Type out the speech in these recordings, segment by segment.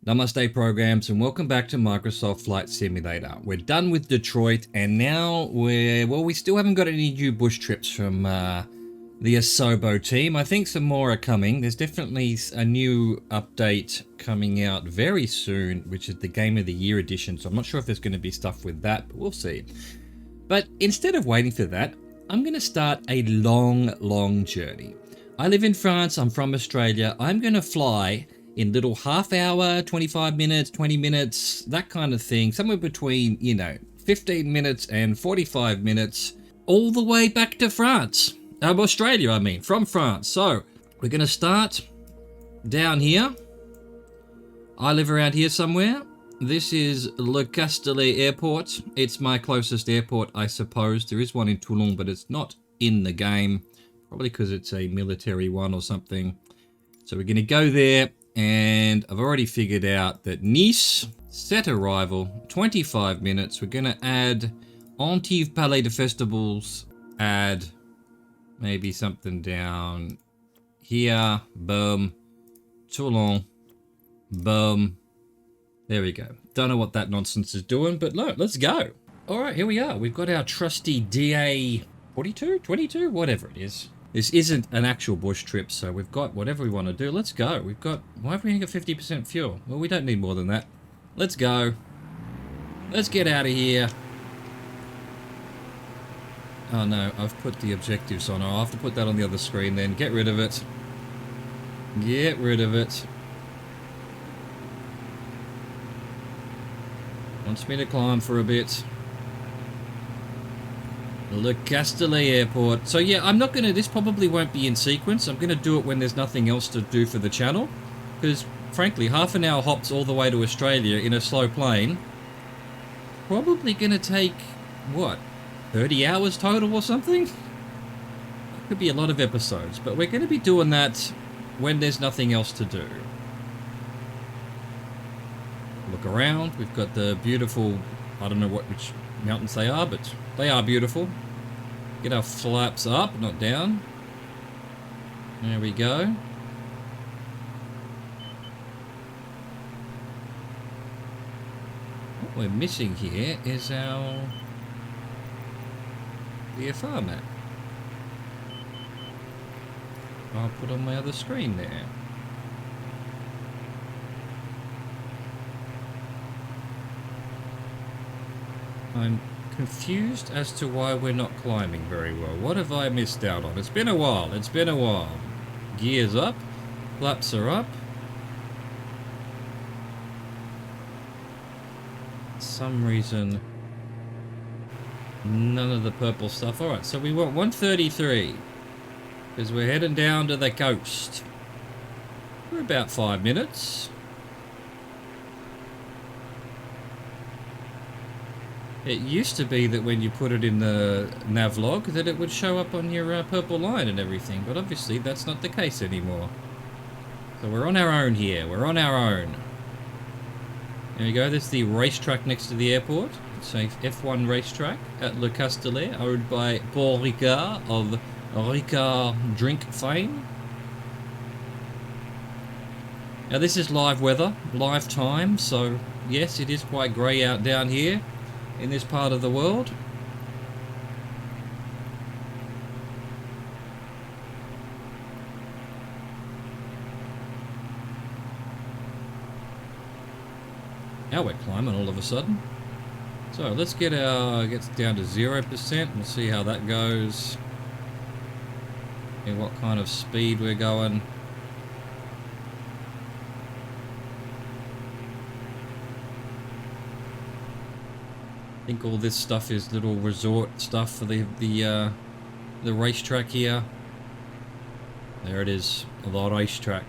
Namaste programs and welcome back to Microsoft Flight Simulator. We're done with Detroit and now we still haven't got any new bush trips from the Asobo team. I think some more are coming. There's definitely a new update coming out very soon, which is the Game of the Year edition. So I'm not sure if there's going to be stuff with that, but we'll see. But instead of waiting for that, I'm going to start a long journey. I live in France. I'm from Australia. I'm going to fly in little half hour, 25 minutes, 20 minutes, that kind of thing. Somewhere between, 15 minutes and 45 minutes all the way back to France. Australia, I mean, from France. So we're going to start down here. I live around here somewhere. This is Le Castellet Airport. It's my closest airport, I suppose. There is one in Toulon, but it's not in the game. Probably because it's a military one or something. So we're going to go there. And I've already figured out that Nice, set arrival, 25 minutes. We're going to add Antive Palais de Festivals, add maybe something down here, boom, Toulon, boom. There we go. Don't know what that nonsense is doing, but no, let's go. All right, here we are. We've got our trusty DA 42, 22, whatever it is. This isn't an actual bush trip, so we've got whatever we want to do. Let's go. Why have we only got 50% fuel? Well, we don't need more than that. Let's go. Let's get out of here. Oh no, I've put the objectives on. I'll have to put that on the other screen then. Get rid of it. Get rid of it. Wants me to climb for a bit. Le Castellet Airport. So yeah, I'm not gonna, this probably won't be in sequence. I'm gonna do it when there's nothing else to do for the channel. Because, frankly, half an hour hops all the way to Australia in a slow plane. Probably gonna take, what, 30 hours total or something? Could be a lot of episodes, but we're gonna be doing that when there's nothing else to do. Look around, we've got the beautiful, I don't know which mountains they are, but they are beautiful. Get our flaps up, not down. There we go. What we're missing here is our VFR map. I'll put on my other screen there. I'm confused as to why we're not climbing very well. What have I missed out on? It's been a while. It's been a while. Gears up. Flaps are up. For some reason, none of the purple stuff. Alright, so we want 133. Because we're heading down to the coast. We're about 5 minutes. It used to be that when you put it in the navlog that it would show up on your purple line and everything, but obviously that's not the case anymore. So we're on our own here, we're on our own. There we go, there's the racetrack next to the airport. It's a F1 racetrack at Le Castellet, owned by Paul Ricard of Ricard Drink fame. Now this is live weather, live time, so yes, it is quite grey out down here in this part of the world. Now we're climbing all of a sudden. So let's get down to 0% and see how that goes. And what kind of speed we're going. I think all this stuff is little resort stuff for the racetrack here. There it is, the racetrack.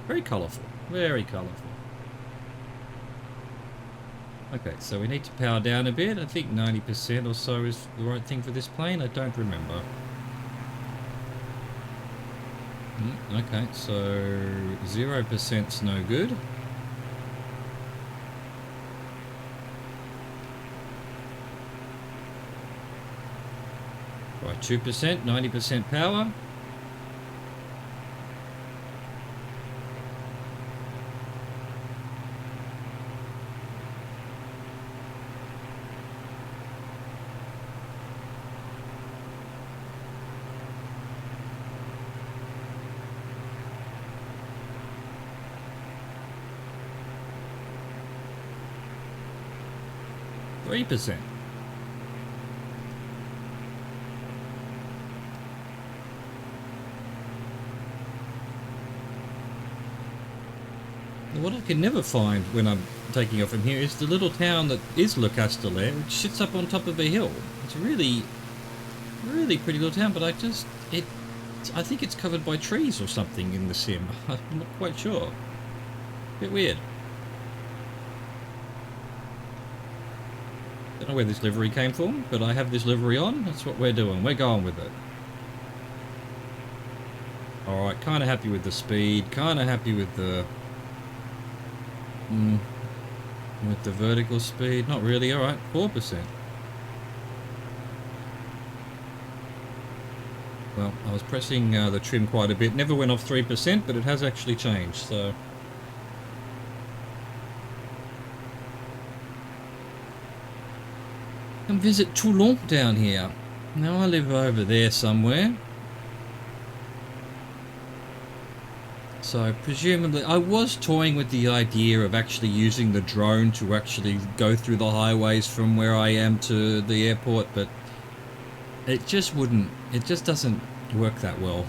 Very colourful, very colourful. Okay, so we need to power down a bit. I think 90% or so is the right thing for this plane. I don't remember. Okay, so 0%'s no good. Right, 2%, 90% power. 3%. What I can never find when I'm taking off from here is the little town that is Castellet, which sits up on top of a hill. It's a really pretty little town, but I think it's covered by trees or something in the sim. I'm not quite sure. Bit weird. Don't know where this livery came from, but I have this livery on. That's what we're doing. We're going with it. Alright, kind of happy with the speed. Kind of happy with the... with the vertical speed. Not really. Alright, 4%. Well, I was pressing the trim quite a bit. Never went off 3%, but it has actually changed, so... Come visit Toulon down here. Now I live over there somewhere. So presumably, I was toying with the idea of actually using the drone to actually go through the highways from where I am to the airport, but it just wouldn't, it just doesn't work that well.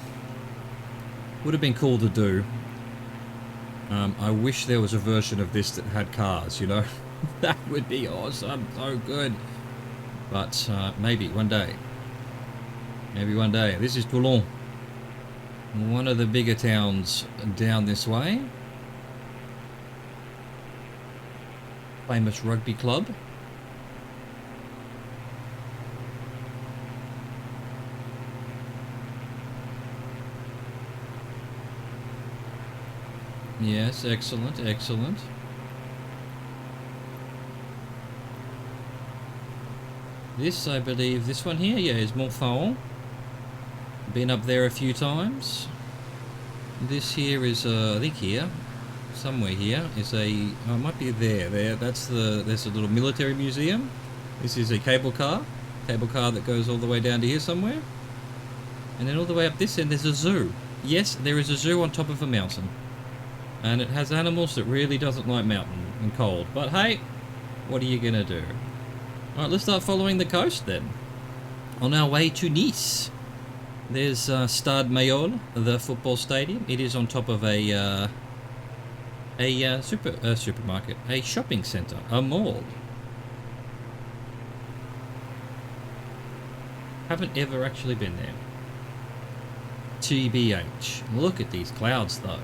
Would have been cool to do. I wish there was a version of this that had cars, you know? That would be awesome, so good. But maybe one day. Maybe one day. This is Toulon. One of the bigger towns down this way. Famous rugby club. Yes, excellent, excellent. This, I believe, this one here, yeah, is Montfaucon. Been up there a few times. This here is, I think here, somewhere here, is a, oh, it might be there, that's the, there's a little military museum. This is a cable car that goes all the way down to here somewhere. And then all the way up this end, there's a zoo. Yes, there is a zoo on top of a mountain. And it has animals that really doesn't like mountain and cold. But hey, what are you gonna do? Alright, let's start following the coast then. On our way to Nice. There's Stade Mayol, the football stadium. It is on top of a supermarket, a shopping centre, a mall. Haven't ever actually been there. TBH. Look at these clouds though.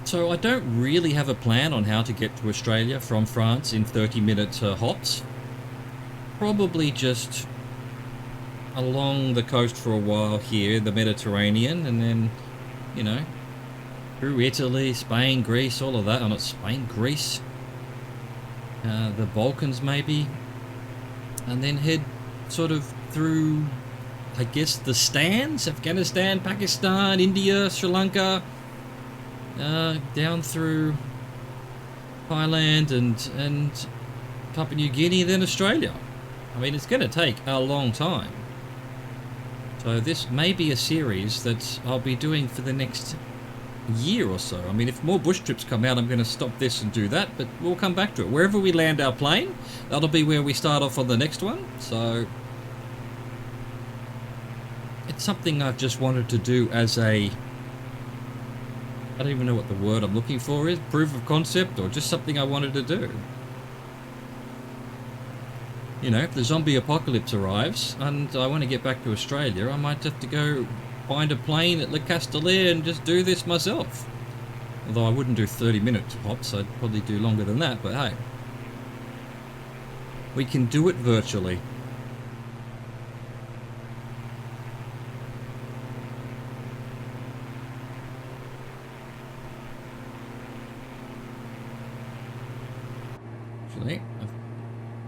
So I don't really have a plan on how to get to Australia from France in 30-minute hops. Probably just along the coast for a while here, the Mediterranean, and then, you know, through Italy, Spain, Greece, all of that. Oh, not Spain, Greece. The Balkans maybe. And then head sort of through, I guess, the stands, Afghanistan, Pakistan, India, Sri Lanka. Down through Thailand and Papua New Guinea, then Australia. I mean, it's going to take a long time. So this may be a series that I'll be doing for the next year or so. I mean, if more bush trips come out, I'm going to stop this and do that, but we'll come back to it. Wherever we land our plane, that'll be where we start off on the next one. So it's something I've just wanted to do as a... I don't even know what the word I'm looking for is. Proof of concept, or just something I wanted to do. You know, if the zombie apocalypse arrives and I want to get back to Australia, I might have to go find a plane at Le Castellet and just do this myself. Although I wouldn't do 30-minute hops, I'd probably do longer than that, but hey. We can do it virtually.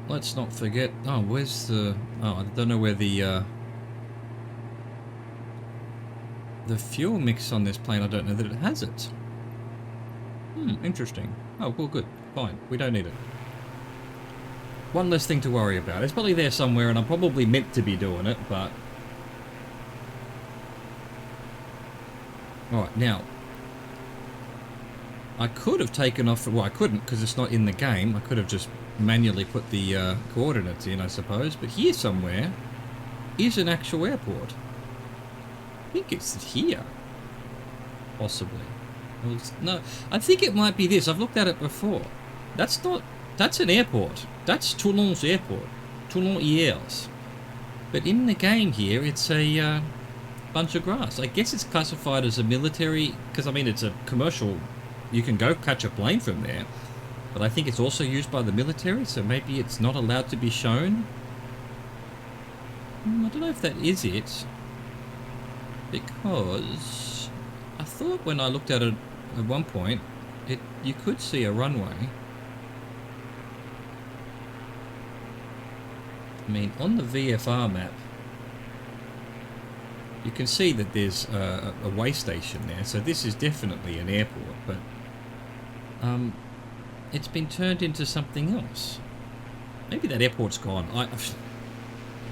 Let's not forget... Oh, where's the... Oh, I don't know where the fuel mix on this plane, I don't know that it has it. Interesting. Oh, well, good. Fine. We don't need it. One less thing to worry about. It's probably there somewhere, and I'm probably meant to be doing it, but... Alright, now... I could have taken off... Well, I couldn't, because it's not in the game. I could have just manually put the coordinates in, I suppose. But here somewhere is an actual airport. I think it's here. Possibly. Well, no, I think it might be this. I've looked at it before. That's not... That's an airport. That's Toulon's airport. Toulon-Hyères. But in the game here, it's a bunch of grass. I guess it's classified as a military... Because, I mean, it's a commercial... You can go catch a plane from there. But I think it's also used by the military, so maybe it's not allowed to be shown. I don't know if that is it. Because... I thought when I looked at it at one point, you could see a runway. I mean, on the VFR map, you can see that there's a way station there, so this is definitely an airport, but it's been turned into something else. Maybe that airport's gone. I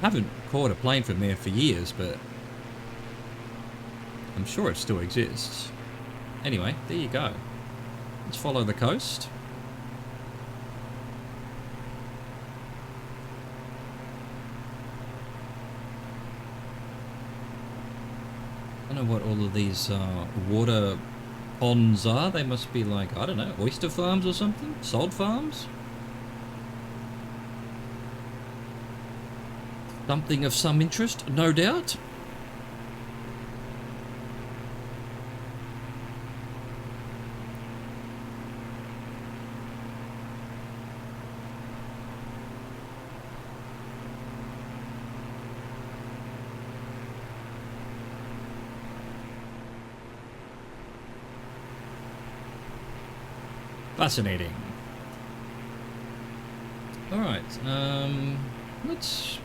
haven't caught a plane from there for years, but I'm sure it still exists. Anyway, there you go. Let's follow the coast. I don't know what all of these water ponds are. They must be like, I don't know, oyster farms or something? Salt farms? Something of some interest, no doubt. Fascinating. Alright, let's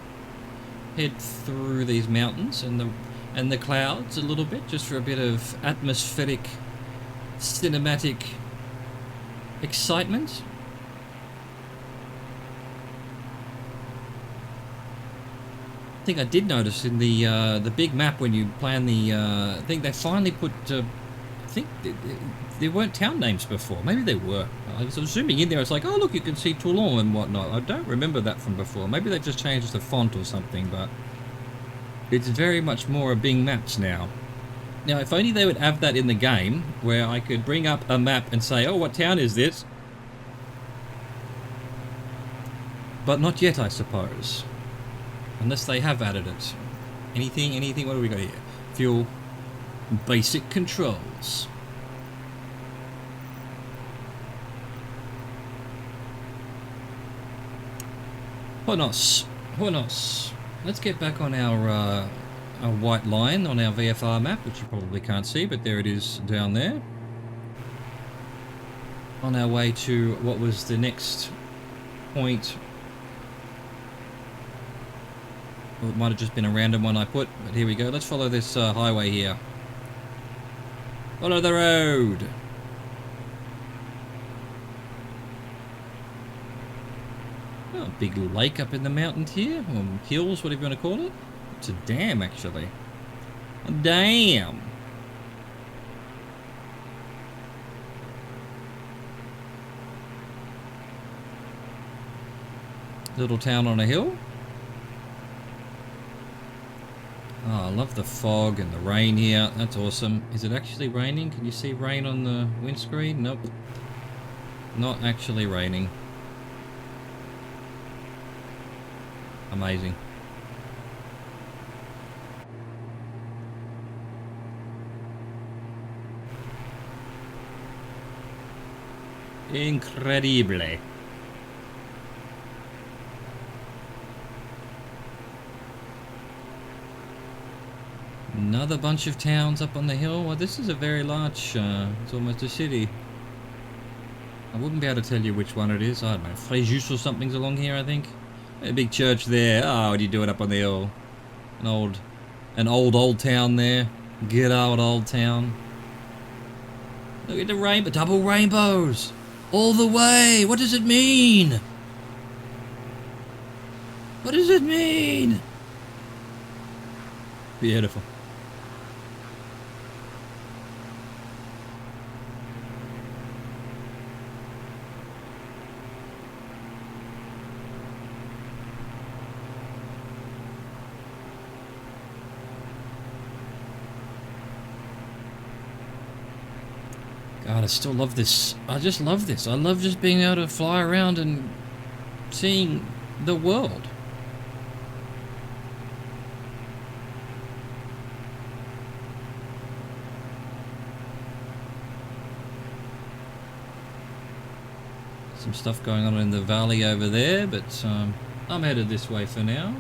head through these mountains and the clouds a little bit, just for a bit of atmospheric, cinematic excitement. I think I did notice in the big map when you plan the I think they finally put I think there weren't town names before. Maybe they were. I was zooming in there. It's like, oh look, you can see Toulon and whatnot. I don't remember that from before. Maybe they just changed the font or something, but it's very much more of Bing Maps now. Now, if only they would have that in the game, where I could bring up a map and say, oh, what town is this? But not yet, I suppose. Unless they have added it. Anything, what do we got here? Fuel. Basic controls. Buenos. Let's get back on our white line on our VFR map, which you probably can't see, but there it is down there. On our way to what was the next point. Well, it might have just been a random one I put, but here we go. Let's follow this highway here. Follow the road. Oh, big lake up in the mountains here, or hills, whatever you want to call it. It's a dam, actually. A dam. Little town on a hill. Oh, I love the fog and the rain here. That's awesome. Is it actually raining? Can you see rain on the windscreen? Nope. Not actually raining. Amazing. Incredible. Another bunch of towns up on the hill. Well, this is a very large, it's almost a city. I wouldn't be able to tell you which one it is. I don't know. Fréjus or something's along here, I think. A big church there. Oh, what are you doing up on the hill? An old town there. Good old town. Look at the rainbow. Double rainbows. All the way. What does it mean? What does it mean? Beautiful. God, I still love this. I just love this. I love just being able to fly around and seeing the world. Some stuff going on in the valley over there, but I'm headed this way for now.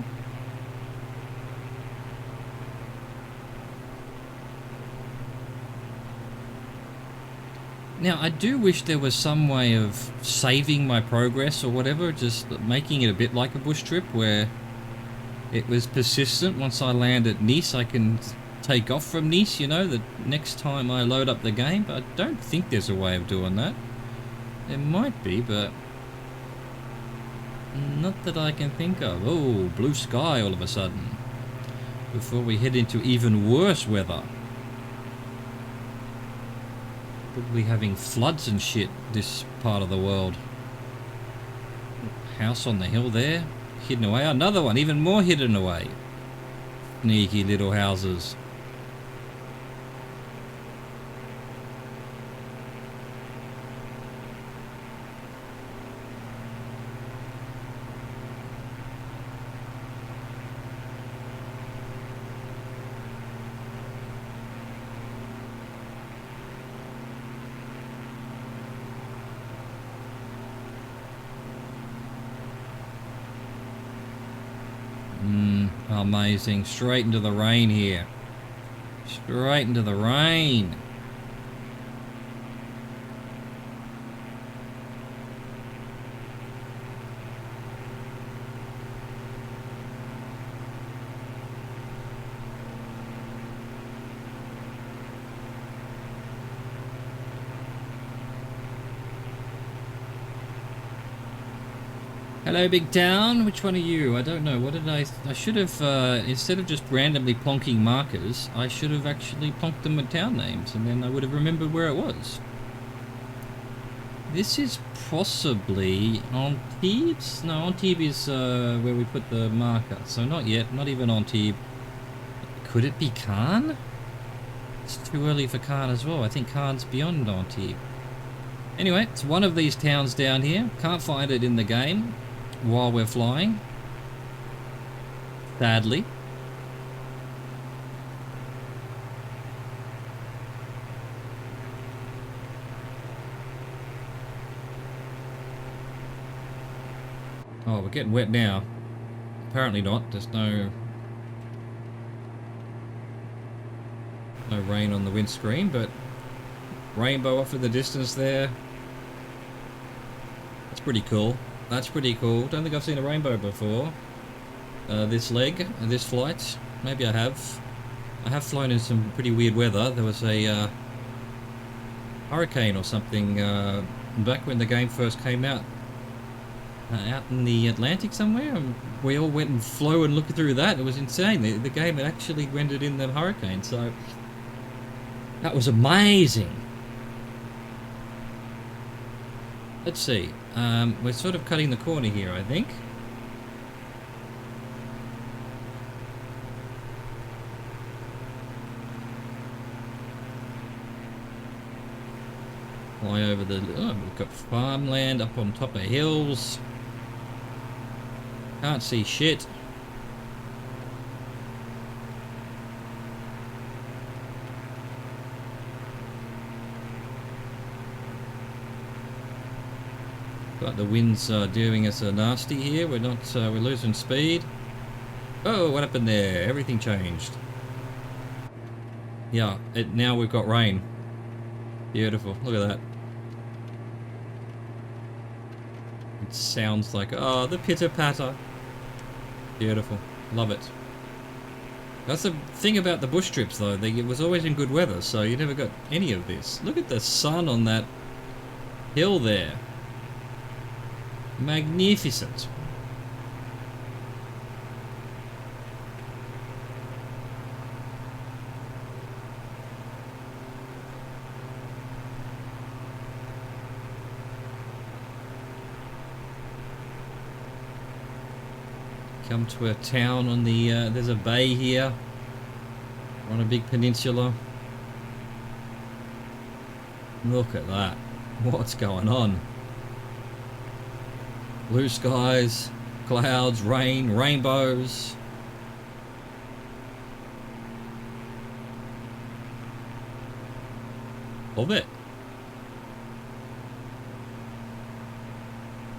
Now, I do wish there was some way of saving my progress or whatever, just making it a bit like a bush trip where it was persistent. Once I land at Nice, I can take off from Nice, you know, the next time I load up the game, but I don't think there's a way of doing that. There might be, but not that I can think of. Oh, blue sky all of a sudden. Before we head into even worse weather. Probably having floods and shit this part of the world. House on the hill there, hidden away. Another one, even more hidden away. Sneaky little houses. Amazing. Straight into the rain here. Straight into the rain. Hello, big town. Which one are you? I don't know. What did I should have, instead of just randomly plonking markers, I should have actually plonked them with town names, and then I would have remembered where it was. This is possibly Antibes? No, Antibes is where we put the marker. So not yet. Not even Antibes. Could it be Caen? It's too early for Caen as well. I think Caen's beyond Antibes. Anyway, it's one of these towns down here. Can't find it in the game while we're flying, sadly. Oh, we're getting wet now. Apparently not. There's no rain on the windscreen, but rainbow off in the distance there. That's pretty cool. That's pretty cool. Don't think I've seen a rainbow before. This flight. Maybe I have. I have flown in some pretty weird weather. There was a hurricane or something back when the game first came out. Out in the Atlantic somewhere. And we all went and flew and looked through that. It was insane. The game had actually rendered in the hurricane. So that was amazing. Let's see. We're sort of cutting the corner here, I think. Fly over the... Oh, we've got farmland up on top of hills. Can't see shit. But the winds are doing us a nasty here. We're not. We're losing speed. Oh, what happened there? Everything changed. Yeah. Now we've got rain. Beautiful. Look at that. It sounds like the pitter patter. Beautiful. Love it. That's the thing about the bush trips, though. It was always in good weather, so you never got any of this. Look at the sun on that hill there. Magnificent. Come to a town on the, there's a bay here. We're on a big peninsula. Look at that. What's going on? Blue skies, clouds, rain, rainbows. Love it.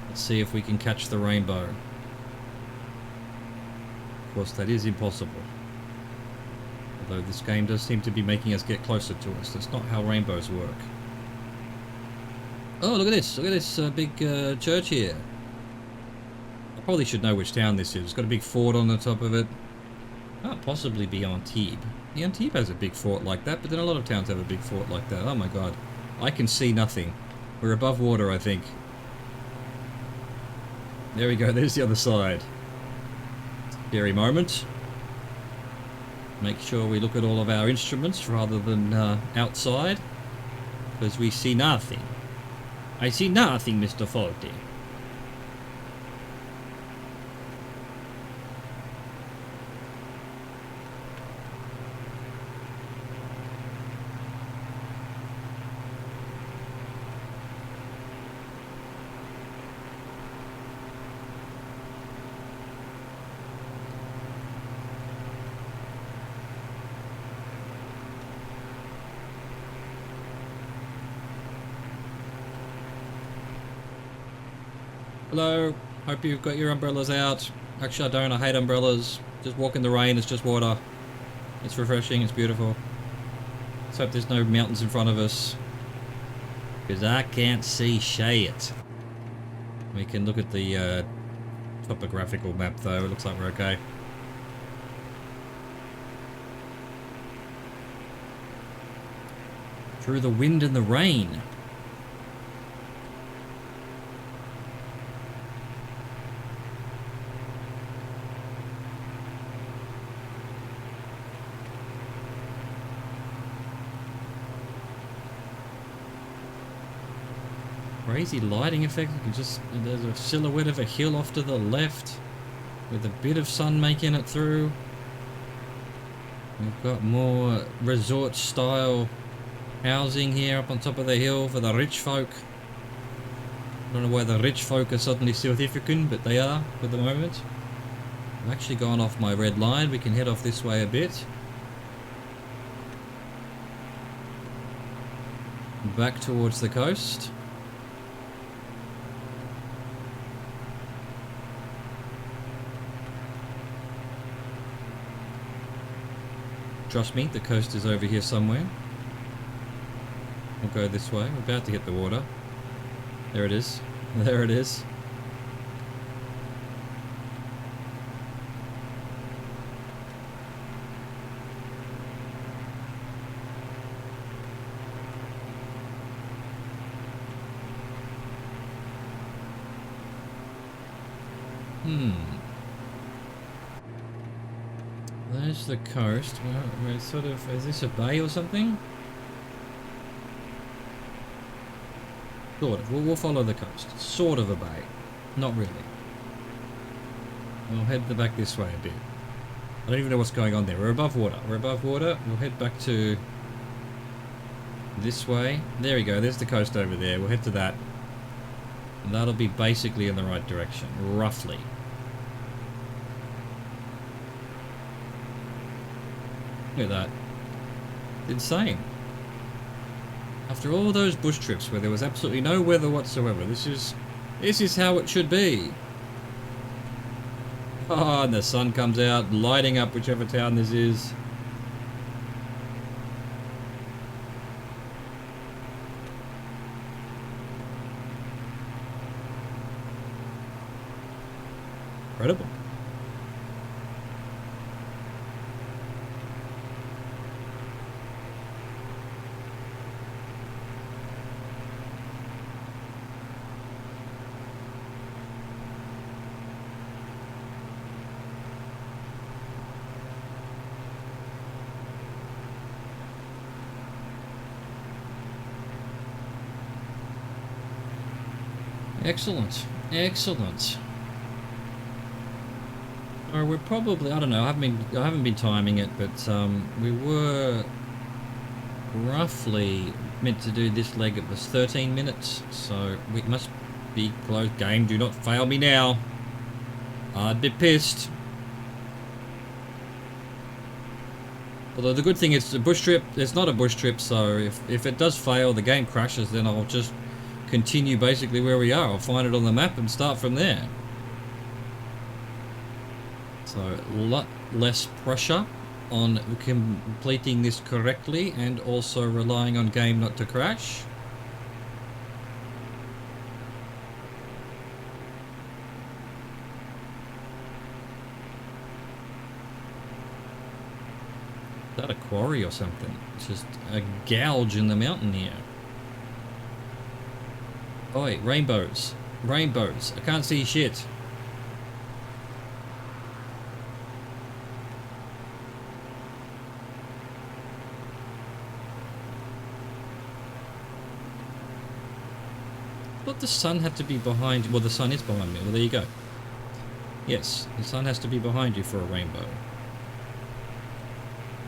Let's see if we can catch the rainbow. Of course, that is impossible. Although this game does seem to be making us get closer to us. That's not how rainbows work. Oh, look at this. Look at this big church here. I probably should know which town this is. It's got a big fort on the top of it. Can't possibly be Antibes. The Antibes has a big fort like that, but then a lot of towns have a big fort like that. Oh my god. I can see nothing. We're above water, I think. There we go. There's the other side. Scary moment. Make sure we look at all of our instruments rather than outside. Because we see nothing. I see nothing, Mr. Faulty. Hello, hope you've got your umbrellas out. Actually I don't, I hate umbrellas. Just walk in the rain, it's just water. It's refreshing, it's beautiful. Let's hope there's no mountains in front of us. Because I can't see shit. We can look at the topographical map though, it looks like we're okay. Through the wind and the rain. Crazy lighting effect. You can just, there's a silhouette of a hill off to the left with a bit of sun making it through. We've got more resort style housing here up on top of the hill for the rich folk. I don't know why the rich folk are suddenly South African, but they are for the moment. I've actually gone off my red line. We can head off this way a bit. Back towards the coast. Trust me, the coast is over here somewhere. We'll go this way. We're about to hit the water. There it is. There it is. There's the coast. We're sort of... Is this a bay or something? Sort of. We'll follow the coast. Sort of a bay. Not really. We'll head back this way a bit. I don't even know what's going on there. We're above water. We're above water. We'll head back to... this way. There we go. There's the coast over there. We'll head to that. And that'll be basically in the right direction. Roughly. Look at that. Insane. After all those bush trips where there was absolutely no weather whatsoever, this is how it should be. Oh, and the sun comes out, lighting up whichever town this is. Incredible. Excellent, excellent. Or we're probably, I don't know, I haven't been timing it, but we were roughly meant to do this leg. It was 13 minutes, so we must be close. Game, do not fail me now. I'd be pissed. Although the good thing is the bush trip, it's not a bush trip, so if it does fail, the game crashes, then I'll just continue basically where we are. I'll find it on the map and start from there. So a lot less pressure on completing this correctly, and also relying on game not to crash. Is that a quarry or something? It's just a gouge in the mountain here. Oh wait, rainbows. Rainbows. I can't see shit. But the sun had to be behind you. Well, the sun is behind me. Well, there you go. Yes, the sun has to be behind you for a rainbow.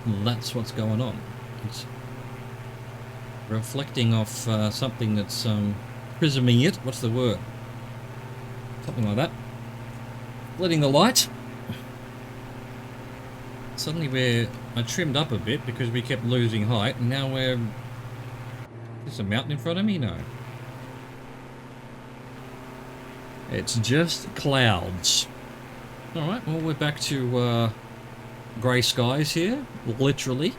And that's what's going on. It's reflecting off something that's prisming it. What's the word? Something like that. Letting the light. Suddenly I trimmed up a bit because we kept losing height, and now there's a mountain in front of me? No. It's just clouds. Alright, well, we're back to grey skies here, literally.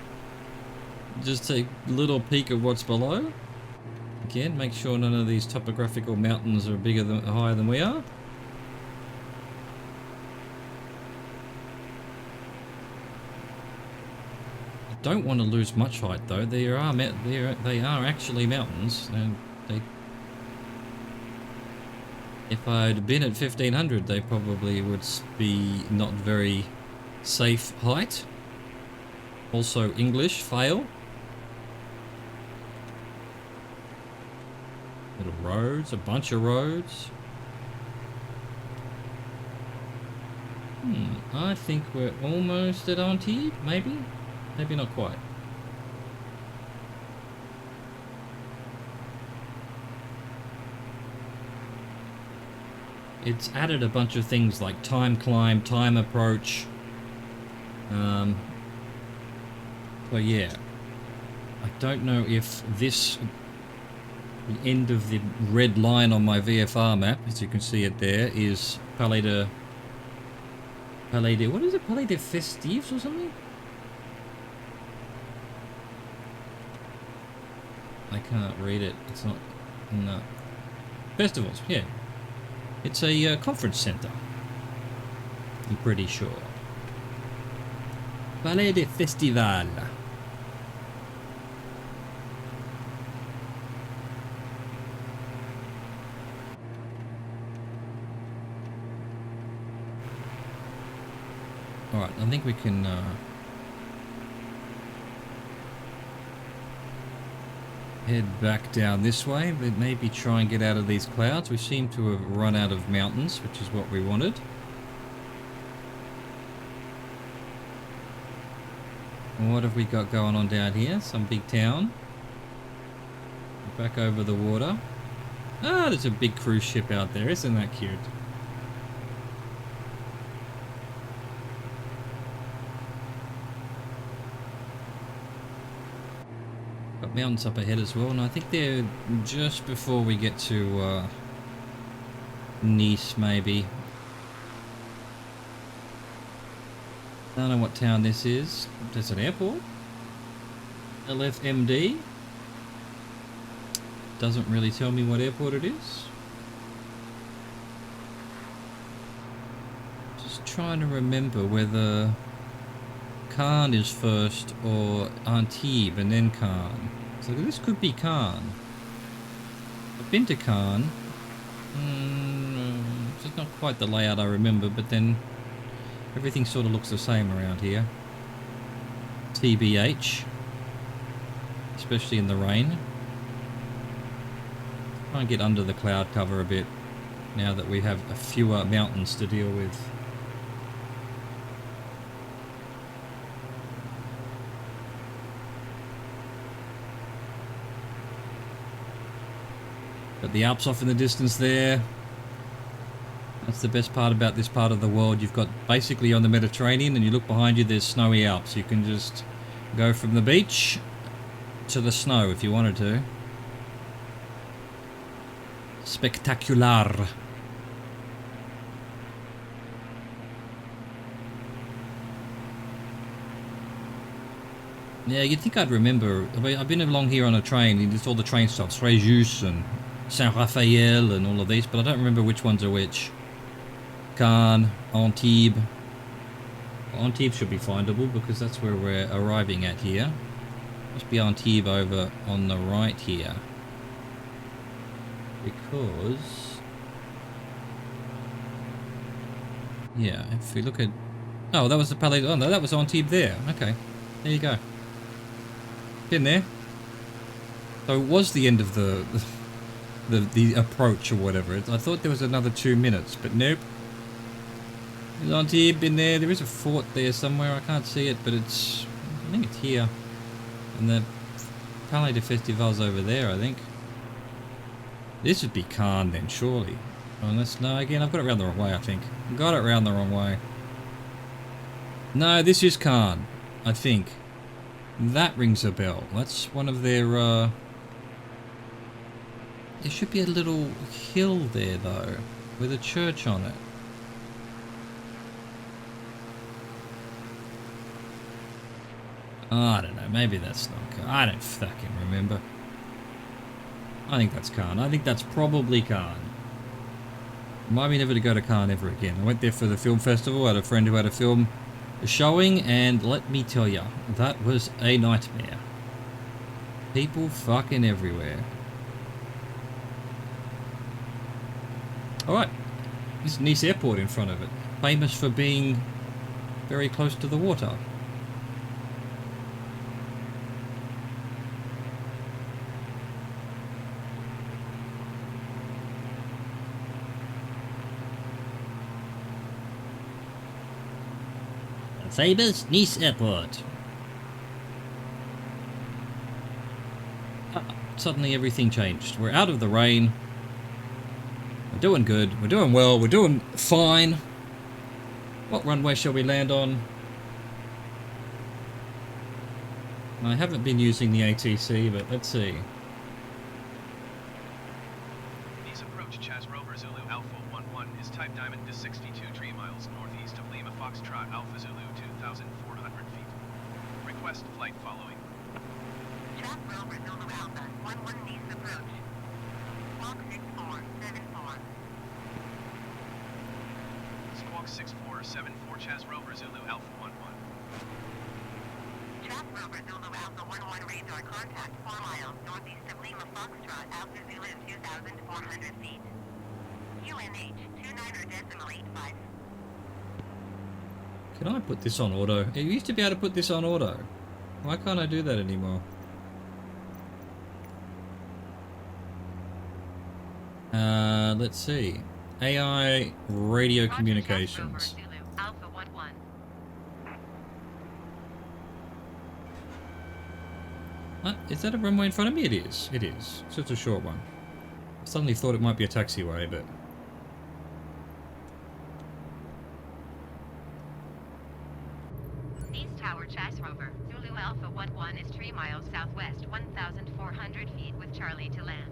Just take a little peek of what's below. Again, make sure none of these topographical mountains are higher than we are. I don't want to lose much height though. They are actually mountains, and if I'd been at 1500, they probably would be not very safe height. Also English, fail. Little roads, a bunch of roads. I think we're almost at Antibes, maybe? Maybe not quite. It's added a bunch of things like time climb, time approach. But yeah, I don't know if the end of the red line on my VFR map, as you can see it there, is Palais de, what is it? Palais de Festives or something? I can't read it. It's not, no. Festivals, yeah. It's a conference centre, I'm pretty sure. Palais de Festival. Alright, I think we can head back down this way, but maybe try and get out of these clouds. We seem to have run out of mountains, which is what we wanted. What have we got going on down here? Some big town. Back over the water. Ah, there's a big cruise ship out there. Isn't that cute? Got mountains up ahead as well, and I think they're just before we get to Nice, maybe. I don't know what town this is. There's an airport. LFMD. Doesn't really tell me what airport it is. Just trying to remember whether Cannes is first or Antibes and then Cannes. So this could be Cannes. I've been to Cannes. It's not quite the layout I remember, but then everything sort of looks the same around here. TBH. Especially in the rain. Try and get under the cloud cover a bit now that we have a fewer mountains to deal with. Got the Alps off in the distance there. That's the best part about this part of the world. You've got basically on the Mediterranean, and you look behind you, there's snowy Alps. You can just go from the beach to the snow if you wanted to. Spectacular. Yeah, you'd think I'd remember. I've been along here on a train, and it's all the train stops, Fréjus and Saint-Raphaël and all of these, but I don't remember which ones are which. Cannes, Antibes. Antibes should be findable because that's where we're arriving at here. Must be Antibes over on the right here. Because... yeah, if we look at... oh, that was the Palais... oh no, that was Antibes there. Okay, there you go. Been there. So it was the end of the approach or whatever. I thought there was another 2 minutes, but nope. There's Antibes, been there. There is a fort there somewhere. I can't see it, but it's... I think it's here. And the Palais de Festivals over there, I think. This would be Cannes then, surely. Unless, no, again, I've got it around the wrong way, I think. Got it around the wrong way. No, this is Cannes, I think. That rings a bell. That's one of their, there should be a little hill there, though, with a church on it. Oh, I don't know, maybe that's not Cannes. I don't fucking remember. I think that's Cannes. I think that's probably Cannes. Remind me never to go to Cannes ever again. I went there for the film festival. I had a friend who had a film showing, and let me tell ya, that was a nightmare. People fucking everywhere. Alright, there's Nice Airport in front of it. Famous for being very close to the water. Famous Nice Airport. Suddenly everything changed. We're out of the rain. We're doing good. We're doing well. We're doing fine. What runway shall we land on? I haven't been using the ATC, but let's see. Nice approach, Chas Rover Zulu Alpha 11 is type diamond to 62 tree miles northeast of Lima Foxtrot Alpha Zulu 2,400 feet. Request flight following. Chas Rover Zulu Alpha 11 Nice approach. Squawk 6474. Squawk 6474 Chas Rover Zulu Alpha 11. Chas Rover Zulu Alpha 11 radar contact 4 miles northeast of Lima Foxtrot Alpha Zulu 2,400 feet. UNH 29.85. Can I put this on auto? I used to be able to put this on auto. Why can't I do that anymore? Let's see. AI radio communications. Roger, Zulu Alpha 11. Is that a runway in front of me? It is. It is. It's just a short one. I suddenly thought it might be a taxiway, but... East Tower Chas Rover Zulu Alpha 11 is 3 miles southwest 1,400 feet with Charlie to land.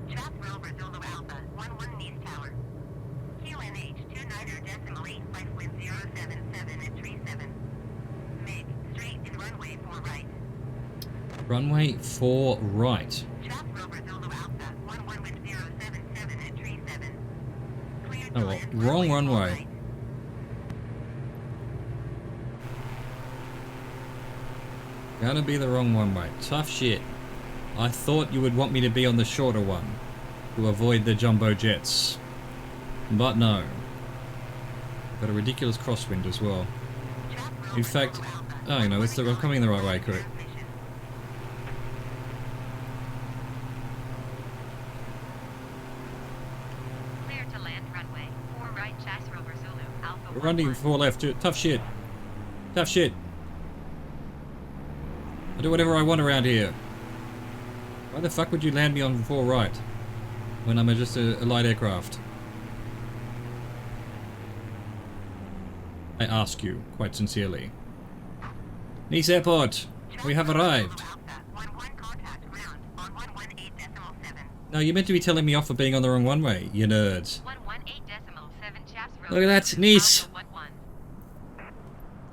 Chas Rover Zulu Alpha 11 East Tower. QNH 29.85 with 077 at 37. Make straight and runway 4 right. Runway 4 right. Chas Rover Zulu Alpha 11 with 077 at 37. Cleared Oh to well, land wrong 4 runway. right. Gonna be the wrong one, mate. Tough shit. I thought you would want me to be on the shorter one to avoid the jumbo jets. But no. Got a ridiculous crosswind as well. In fact, oh, you know, I'm coming the right way, correct. Clear to land runway 4 right Chas Rover Zulu Alpha We're running 4 left. Tough shit. Tough shit. I do whatever I want around here. Why the fuck would you land me on 4 right when I'm just a light aircraft? I ask you, quite sincerely. Nice Airport, we have arrived. No, you're meant to be telling me off for being on the wrong one-way, you nerds. Look at that, Nice!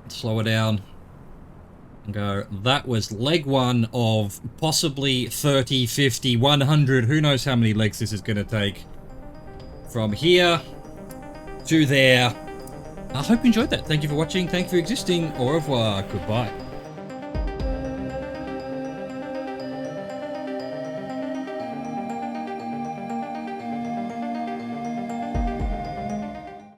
Slow it down. And go, that was leg 1 of possibly 30, 50, 100, who knows how many legs this is going to take. From here to there. I hope you enjoyed that. Thank you for watching, thank you for existing, au revoir, goodbye.